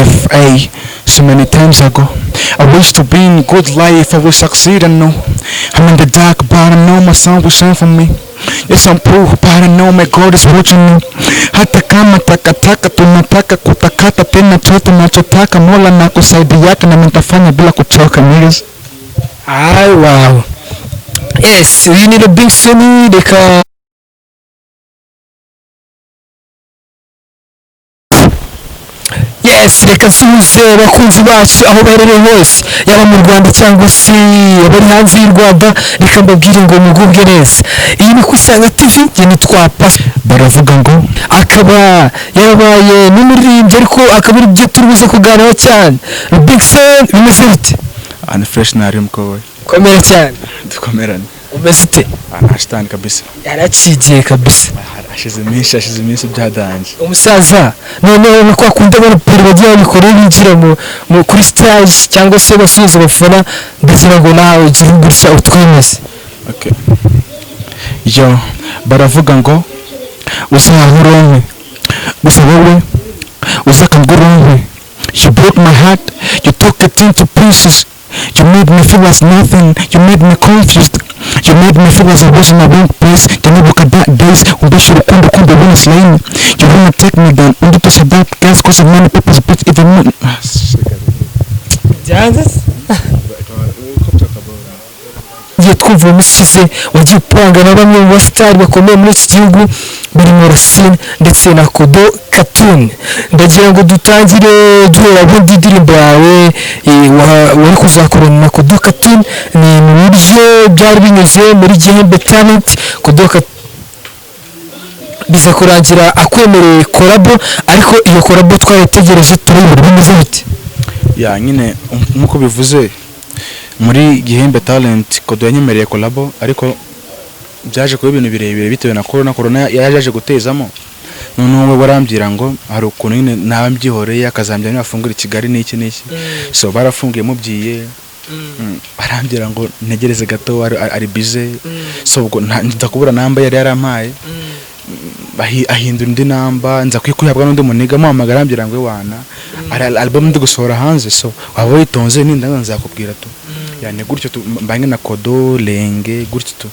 life, ay, so many times ago. I wish to be in good life, I will succeed, I know. I'm in the dark, but I know my sun will shine for me. Yes, I'm poor, but I know my God is watching me. Hata kama takataka tunataka kutakata tena chote nachotaka Mola na kusaidia yake na nitafanya bila kuchoka, niggas. Wow. Yes, uyu ni Robinson, reka yes, reka nsuhuze abakunzi bacu aho baherereye hose, yaba mu Rwanda cyangwa se abari hanze y'u Rwanda, reka mbabwire ngo mugubwe neza. Iyi ni Kusanga TV, njye nitwa Pastor, Baravuga ngo akaba yarabaye n'umuririmbyi ariko akaba ari byo turibuze kuganiraho cyane. Robinson, bimeze bite? ani fresh nari mkowe. Komera cyane. Dukomerane. Umeze ute? Anashitani kabisa. Yaracigiye kabisa. Ashize iminsi byadanje. Umusaza none no kwakunda baraperi bagiye babikorera binjira mu kuri stage cyangwa se basubiza abafana, ndagira ngo nawe ugire gutya utwemeze. Okay. Yo, baravuga ngo uzahuronke gusa wowe uzakanguronke. You broke my heart, you took it into pieces. You made me feel as nothing, you made me confused. You made me feel as I was in the wrong place. Can you look at that days when they should have come when it's lame? You wanna take me down, only to say that gas cause of many people's bitch even more. Igihe twumva umushize wagiye upanga na bamwe mu basitari bakomeye muri iki gihugu barimo Racine ndetse na Kodo Cartoon. Ndagira ngo dutangire duhera bundi indirimbo yawe wari kuzakorana na Kodo Cartoon, ni mu buryo byari binyuze muri Gihembe Talent. Kodo biza kurangira akwemereye collabo, ariko iyo collabo twarategereje turayibura, bimeze bite? Ya nyine nkuko bivuze muri Gihembe Talent Kodo yanyemereye collabo, ariko byaje kuba ibintu birebire bitewe na corona yaje gutezamo. None we warambira ngo hari ukuntu nyine nabambyihoreye akazambya n'afungura Kigali n'iki so barafungiye mubyiye. Barambira ngo ntegereze gato ari busy, so ubwo ndakubura namba yari yarampaye ahindura indi namba nza kwikuhabwa n'undi muniga muhamagara arambira ngo wana album ndi gusohora hanze, so waba witonze ninda nzakubwira tu. Yani gutyo mbange na Kodo Lenge gutyo tu.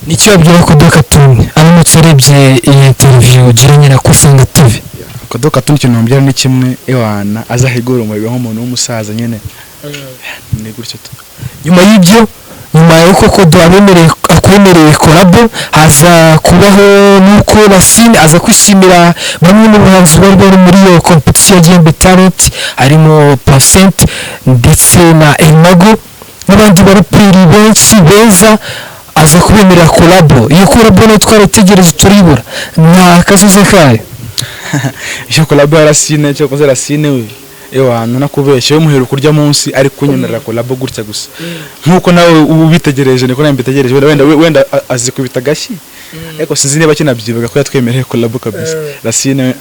Nicyo abwira Kodo Cartoon aramutse urebye iyi interview ugiranye na Kusanga TV? Kodo Cartoon ikintu mbwira ni kimwe, ewana azahigura umuriro nk'umuntu w'umusaza nyene. Ni gutyo tu. Nyuma y'ibyo, nyuma yuko Kodo akwemereye collabo, haza kubaho nuko Racine aza kwishimira bamwe mu bahanzi bari muri iyo competition ya Gihembe Talent, harimo Patient ndetse na Elmago n'abandi baraperi benshi beza, aza kubemerera collabo. Iyo collabo no twarategereje turibura, nta kazoze kayo. Iyo collabo ya Racine cyo koze Racine we ewana nakubeshye yo muheruka kurya munsi ari kunyemerera collabo gutya gusa, nkuko nawe ubitegereje niko nambitegereje, wenda azi kubita gashi, ariko sizi niba kinabyibuka ko yatwemereye collabo kabisa. Racine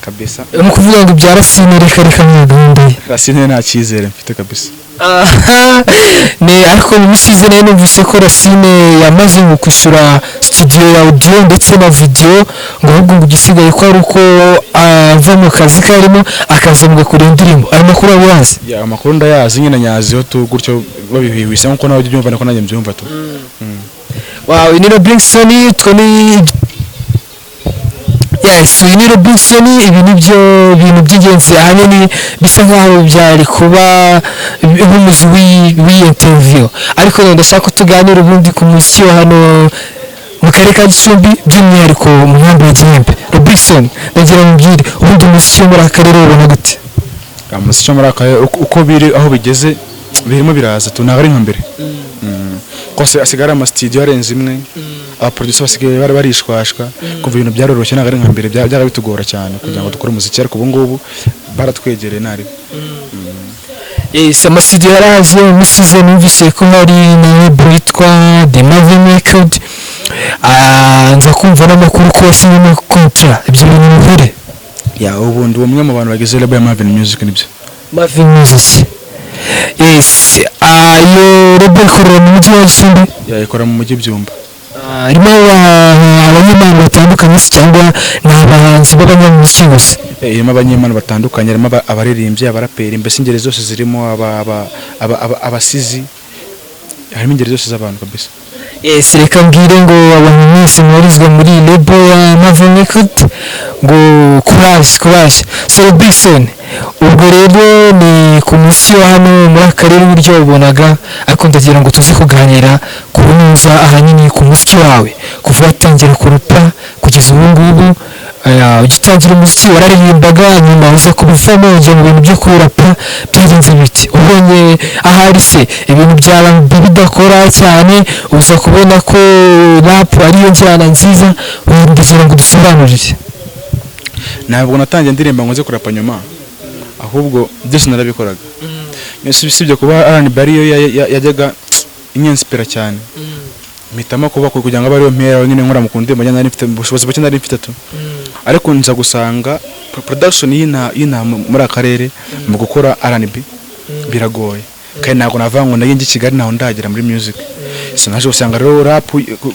kabisa no kuvuga ngo bya Racine reka mwagunda Racine nta cyizere mfite kabisa. Ne ariko mumishize nayo numvise ko Racine yamaze mu kwishyura studio ya audio ndetse na video, ngo ahubwo ngo gisigaye ko ari uko ava mu kazi karimo akazambwa kuri indirimbo. Ayo makuru abazi? Ya amakuru ndayazi nyine nyaziho tu gutyo babihwihwisa nkuko nawe ubyumva nako nanjye mbyumva tu. Wow, ni Robinson twoni. Yes, ni Robinson, ibi nibyo bintu by'ingenzi ahanini bisa nkaho byari kuba nk'umuzi w'iyi interview, ariko ndashaka tuganira ubundi ku muziki wa hano mu karere ka Gicumbi, by'umwihariko mu nkambi ya Gihembe. Robinson, ndagira mbwire ubundi umuziki wo muri aka karere ubona gute? Umuziki wo muri aka karere uko biri aho bigeze birimo biraza tu ntabwo ari nka mbere. Kose asigara ama studio arenze imwe, abaproducer basigaye barishwashwa, kumva ibintu byaroroshye ntabwo ari nka mbere, byarabitugora cyane kugira ngo dukore umuziki, ariko ubu ngubu baratwegereye nari. Yes, ama studio yaraje musize numvise ko hari na label yitwa The Marvin Record, nza kumva n'amakuru ko wasinye na kontra, ibyo bintu bihure? Ya ubundi umwe mu bantu bagize label ya Marvin Music nibyo. Marvin Music. Yes, yo label ikorera mu mujyi wa Gicumbi? Ya ikora mu mujyi Byumba. Harimo abanyamahanga batandukanye cyangwa ni abahanzi b'abanyamuziki gusa? irimo abanyempano batandukanye, harimo abaririmbyi, abaraperi, mbese ingeri zose zirimo abasizi, harimo ingeri zose z'abantu kabisa. Yes, reka mbwire ngo abantu mwese mubarizwa muri lebo ya Marvin Record ngo courage celebration. Ubwo rero ni ku munsi wa hano muri akarere uburyo wabonaga, ariko ndagira ngo tuze kuganira ku bunoza ahanini ku muziki wawe kuva watangira kurupa kugeza ubu ngubu. Ugitangira umuziki wararirimbaga, nyuma uza kubivamo ujya mu bintu byo kurapa, byagenze biti? Ubonye ahari se ibintu byaba bidakora cyane, uza kubona ko rap ariyo njyana nziza, ndagira ngo dusobanurire. Ntabwo natangiye ndirimba ngo nze kurapa nyuma, ahubwo byose narabikoraga. Sibyo kuba R&B ariyo yajyaga inyenspira cyane, mpitamo kuba kugira ngo abariyo mpera nyine nkora mu kundirimba njye nari mfite ubushobozi buke, nari mfite ariko nza gusanga production y'ina muri akarere mu gukora R&B biragoye, kandi ntabwo navuga ngo nagiye Kigali naho ndagera muri music. Sinaje usanga rero rap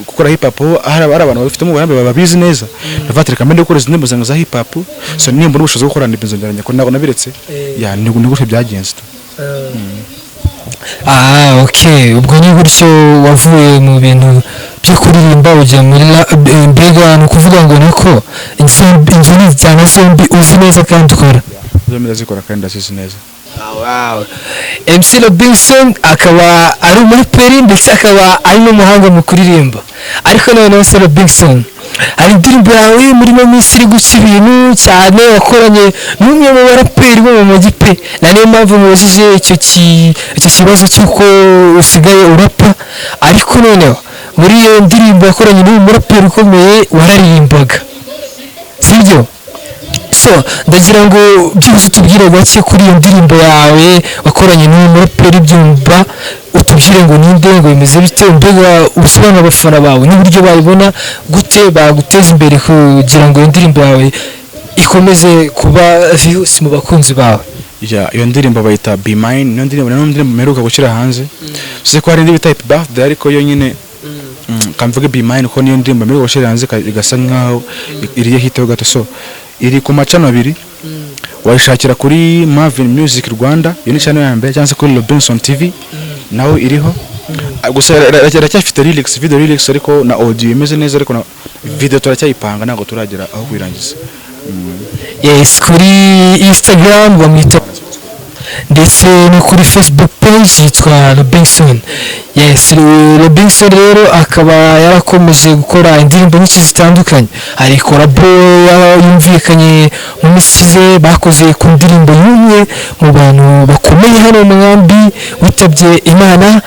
gukora hip hop hari abantu bafite mu burambe babizi neza, ndavatira kamende gukora izindi mbuzanga za hip hop, so nimba n'ubushobozi bwo gukora R&B nzongeranya ko ntabwo nabiretse, ya ni gutyo byagenze. Okay, ubwo ni gutyo wavuye mu bintu byo kuririmba ujya muri mbega ni ukuvuga ngo niko injini cyane zombi uzi neza kandi ukora zombi ndazikora kandi ndazizi neza. Wow. MC Robinson akaba ari umuraperi ndetse akaba ari n'umuhanga mu kuririmba, ariko noneho se Robinson hari indirimbo yawe muri no minsi iri guca ibintu cyane wakoranye n'umwe mu baraperi bo mu mujyi pe, na niyo mpamvu mubajije icyo kibazo cy'uko usigaye urapa. Ariko noneho muri iyo ndirimbo wakoranye n'uyu muraperi ukomeye wararirimbaga, sibyo? So ndagira ngo byose tubwire gake kuri iyo ndirimbo yawe wakoranye n'uyu muraperi byumva, utubwire ngo ninde, ngo bimeze bite, mbega ubusobanuro abafana bawe n'uburyo bayibona gute, baguteza imbere kugira ngo iyo ndirimbo yawe ikomeze kuba views mu bakunzi bawe. Iyo ndirimbo bayita Be Mine, niyo ndirimbo mperuka gushyira hanze. Sise ko hari indi bita Happy Birthday, ariko yo nyine kamvuge Be Mine ko niyo ndirimbo mperuka gushyira hanze igasa nkaho iriye hito gato. So iri ku macano abiri, wayishakira kuri Marvin Music Rwanda, iyo ni channel ya mbere, cyangwa se kuri Robinson TV naho iriho. Gusa iracyafite lyrics, video lyrics, ariko na audio imeze neza, ariko na video turacyayipanga ntabwo turagera aho kuyirangiza. Yes, kuri Instagram bamwita ndetse no kuri Facebook page yitwa Robinson. Yes, Robinson rero akaba yarakomeje gukora indirimbo nyinshi zitandukanye, hari collabo yumvikanye mu misize bakoze ku ndirimbo y'umwe mu bantu bakomeye hano mu nkambi witabye Imana,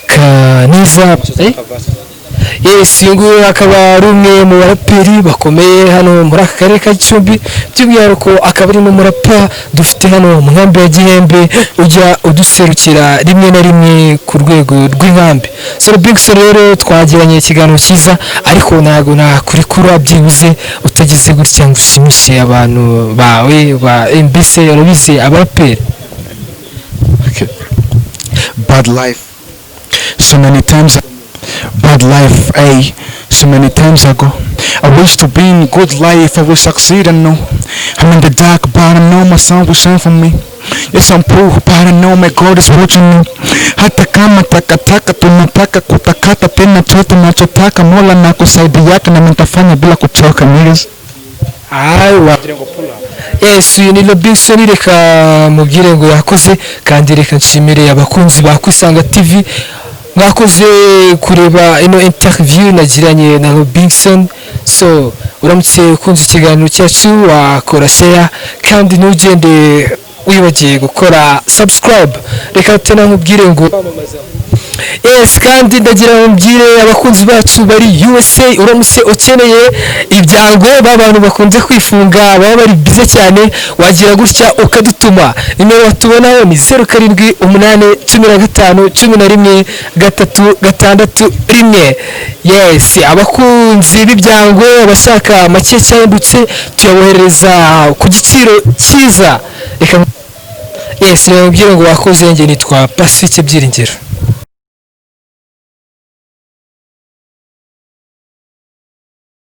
Kaniza. Yes, nguyu akaba ari umwe mu baraperi bakomeye hano muri aka karere ka Gicumbi, by'umwihariko akaba ari n'umurapa dufite hano mu nkambi ya Gihembe ujya uduserukira rimwe na rimwe ku rwego rw'inkambi. So Robinson rero twagiranye ikiganiro cyiza, ariko ntabwo nakurikura byibuze utagize gutya ngo ushimishe abantu bawe ba mbese yarabize abaraperi. Bad life, so many times bad life, so many times ago I wish to be in good life, I will succeed, I know I'm in the dark but I know my sun will shine for me. Yes, I'm poor but I know my God is watching me. Hata kama takataka tunataka kutakata tena chote tunachotaka, Mola na kusaidia yake na nitafanya bila kuchoka niggas. Yes, ni Robinson, reka mubwire ngo yakoze, kandi reka nshimire abakunzi ba Kwisanga TV mwakoze kureba ino interview nagiranye na Robinson. So uramutse ukunze ikiganiro cyacu wakora share, kandi ntugende wibagiye gukora subscribe. Reka tena nkubwire ngo yes, kandi ndagira mbwire abakunzi bacu bari USA, uramutse ukeneye ibyango b'abantu bakunze kwifunga baba bari bize cyane, wagira gutya ukadutuma. Nimero watubonaho ni 0718111361. Yes, abakunzi b'ibyango abashaka make cyandutse tuyabohereza ku giciro cyiza. Reka yes, rero mbwire ngo wakoze, nge nitwa Pacifique Byiringiro.